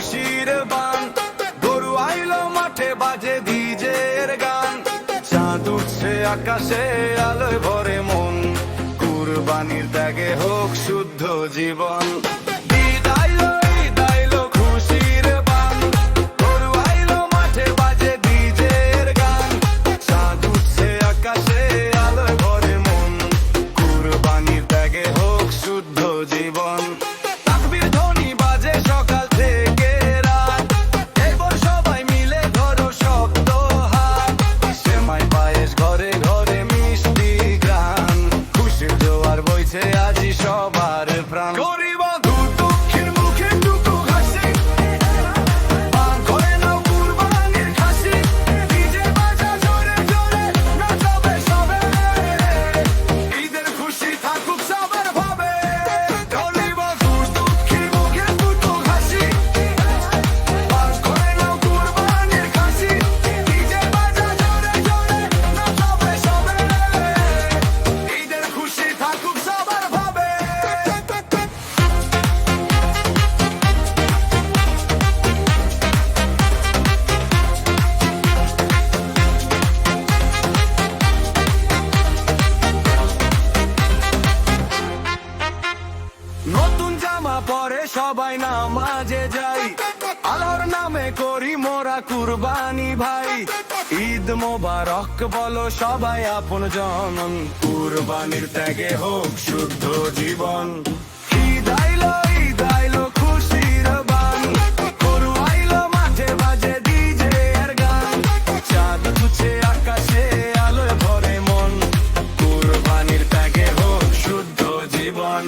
খুশির বান, গরু আইলো মাঠে বাজে ডিজের গান, চাঁদ উঠছে আকাশে আলোয় ভরে মন, কুরবানির ত্যাগে হোক শুদ্ধ জীবন। ঈদ আইলো, ঈদ আইলো খুশির বান, গরু আইলো মাঠে বাজে ডিজের গান, চাঁদ উঠছে আকাশে আলোয় ভরে মন, কুরবানির ত্যাগে হোক শুদ্ধ জীবন। তাকবীর ধ্বনি বাজে সকাল থেকে রাত, এবার সবাই মিলে ধরো শক্ত হাত, সেমাই পায়েস ঘরে ঘরে মিষ্টি গান, খুশির জোয়ার বইছে আজি সবার প্রাণ। গরিব দুঃখের মুখে টুকু হাসি, পান করে নাও কুরবানির খাসি, ডিজে বাজা জোরে জোরে নাচাবে সবে, ঈদের খুশি থাকুক সবার ভাবে। গরিব দুঃখের মুখে টুকু হাসি, পান করে নাও কুরবানির খাসি, ডিজে বাজা জোরে জোরে নাচাবে সবে, ঈদের খুশি থাকুক সবার ভাবে। নতুন জামা পরে সবাই নামাজে যাই, আল্লাহর নামে করি মোরা কুরবানি ভাই, ঈদ মোবারক বলো সবাই আপন জন, কুরবানির ত্যাগে হোক শুদ্ধ জীবন। ঈদ আইলো, ঈদ আইলো খুশির বান, গরু আইলো মাঠে বাজে ডিজে এর গান, চাঁদ উঠছে আকাশে আলোয় ভরে মন, কুরবানির ত্যাগে হোক শুদ্ধ জীবন।